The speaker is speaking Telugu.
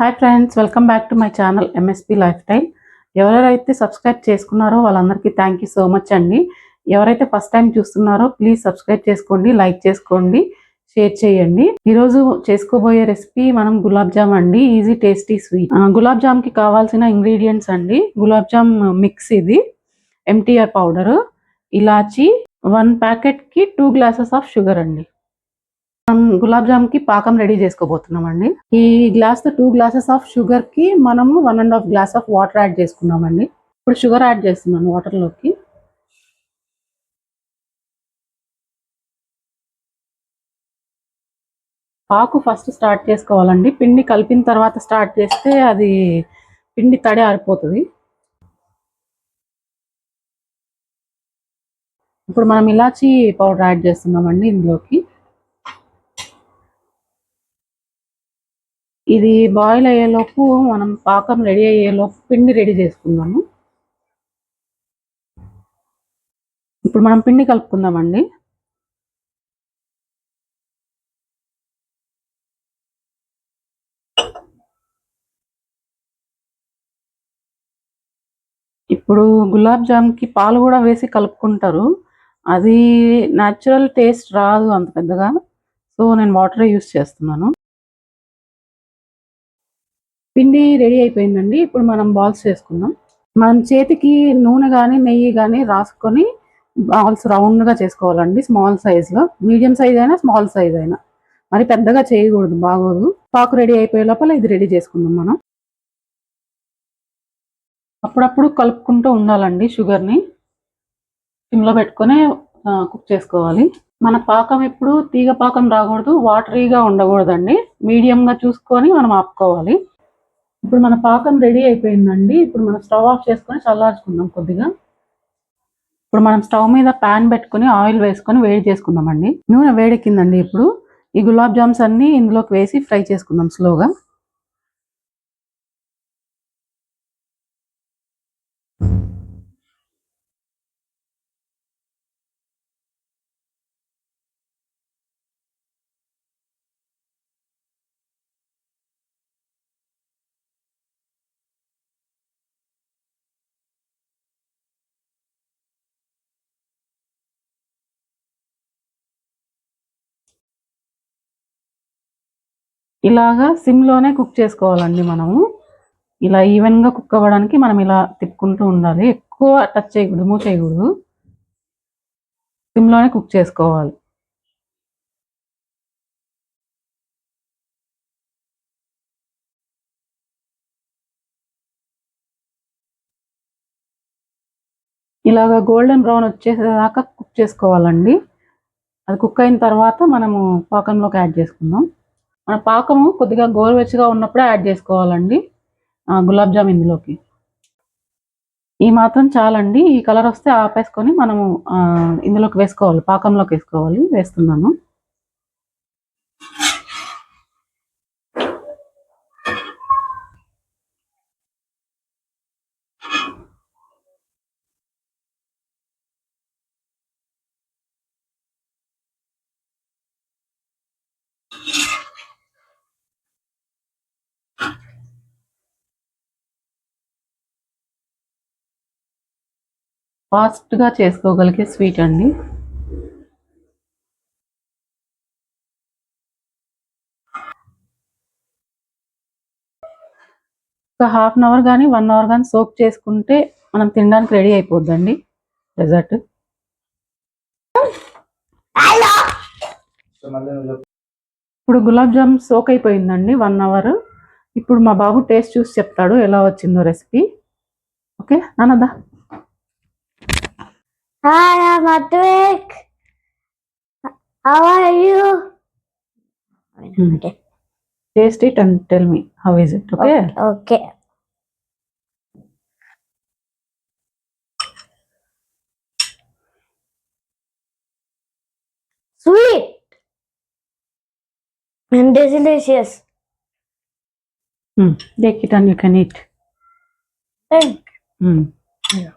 Hi friends, welcome back to my channel MSP lifestyle. ఎవరైతే సబ్స్క్రైబ్ చేసుకున్నారో వాళ్ళందరికీ థ్యాంక్ యూ సో మచ్ అండి. ఎవరైతే ఫస్ట్ టైం చూస్తున్నారో ప్లీజ్ సబ్స్క్రైబ్ చేసుకోండి, లైక్ చేసుకోండి, షేర్ చేయండి. ఈరోజు చేసుకోబోయే రెసిపీ మనం గులాబ్ జామ్ అండి. Easy tasty sweet. గులాబ్ జామ్కి కావాల్సిన ఇంగ్రీడియంట్స్ అండి. గులాబ్ జామ్ మిక్స్, ఇది ఎంటీఆర్ పౌడరు, ఇలాచి, 1 ప్యాకెట్కి 2 గ్లాసెస్ ఆఫ్ షుగర్ అండి. గులాబ్ జామ్ కి పాకం రెడీ చేసుకోబోతున్నామండి. ఈ గ్లాస్ తో 2 గ్లాసెస్ ఆఫ్ షుగర్ కి మనము 1.5 గ్లాస్ ఆఫ్ వాటర్ యాడ్ చేసుకున్నామండి. ఇప్పుడు షుగర్ యాడ్ చేస్తున్నాను వాటర్ లోకి. పాకు ఫస్ట్ స్టార్ట్ చేసుకోవాలండి. పిండి కలిపిన తర్వాత స్టార్ట్ చేస్తే అది పిండి తడి ఆరిపోతుంది. ఇప్పుడు మనం ఇలాచీ పౌడర్ యాడ్ చేస్తున్నామండి ఇందులోకి. ఇది బాయిల్ అయ్యేలోపు మనం పాకం రెడీ అయ్యేలోపు పిండి రెడీ చేసుకుందాము. ఇప్పుడు మనం పిండి కలుపుకుందామండి. ఇప్పుడు గులాబ్ జామ్కి పాలు కూడా వేసి కలుపుకుంటారు. అది న్యాచురల్ టేస్ట్ రాదు అంత పెద్దగా. సో నేను వాటరే యూస్ చేస్తున్నాను. పిండి రెడీ అయిపోయిందండి. ఇప్పుడు మనం బాల్స్ చేసుకుందాం. మనం చేతికి నూనె కానీ నెయ్యి కానీ రాసుకొని బాల్స్ రౌండ్గా చేసుకోవాలండి. స్మాల్ సైజ్లో, మీడియం సైజ్ అయినా స్మాల్ సైజ్ అయినా, మరి పెద్దగా చేయకూడదు, బాగోదు. పాకు రెడీ అయిపోయే లోపల ఇది రెడీ చేసుకుందాం మనం. అప్పుడప్పుడు కలుపుకుంటూ ఉండాలండి. షుగర్ని సిమ్లో పెట్టుకొని కుక్ చేసుకోవాలి. మన పాకం ఎప్పుడు తీగ పాకం రాకూడదు, వాటరీగా ఉండకూడదండి. మీడియంగా చూసుకొని మనం ఆపుకోవాలి. ఇప్పుడు మన పాకం రెడీ అయిపోయిందండి. ఇప్పుడు మనం స్టవ్ ఆఫ్ చేసుకొని చల్లార్చుకుందాం కొద్దిగా. ఇప్పుడు మనం స్టవ్ మీద ప్యాన్ పెట్టుకొని ఆయిల్ వేసుకొని వేడి చేసుకుందామండి. నూనె వేడెక్కిందండి. ఇప్పుడు ఈ గులాబ్ జామ్స్ అన్ని ఇందులోకి వేసి ఫ్రై చేసుకుందాం స్లోగా. ఇలాగా సిమ్లోనే కుక్ చేసుకోవాలండి. మనము ఇలా ఈవెన్గా కుక్ అవ్వడానికి మనం ఇలా తిప్పుకుంటూ ఉండాలి. ఎక్కువ టచ్ చేయకూడదు, మూవ్ చేయకూడదు. సిమ్లోనే కుక్ చేసుకోవాలి. ఇలాగా గోల్డెన్ బ్రౌన్ వచ్చేసేదాకా కుక్ చేసుకోవాలండి. అది కుక్ అయిన తర్వాత మనము పాకంలోకి యాడ్ చేసుకుందాం. మన పాకము కొద్దిగా గోరువెచ్చగా ఉన్నప్పుడే యాడ్ చేసుకోవాలండి గులాబ్ జామ్ ఇందులోకి. ఈ మాత్రం చాలండి. ఈ కలర్ వస్తే ఆపేసుకొని మనము ఇందులోకి వేసుకోవాలి, పాకంలోకి వేసుకోవాలి. వేస్తున్నాను. ఫాస్ట్గా చేసుకోగలిగే స్వీట్ అండి. ఒక ½ అవర్ కానీ 1 అవర్ కానీ సోక్ చేసుకుంటే మనం తినడానికి రెడీ అయిపోద్దండి డెజర్ట్. ఇప్పుడు గులాబ్ జామ్ సోక్ అయిపోయిందండి 1 అవర్. ఇప్పుడు మా బాబు టేస్ట్ చూసి చెప్తాడు ఎలా వచ్చిందో రెసిపీ. ఓకే నాన్నదా. Hi, I'm Advik. How are you? Okay. Taste it and tell me how is it. Okay. Okay. Sweet and delicious. Take it and you can eat. Thank you. Yeah.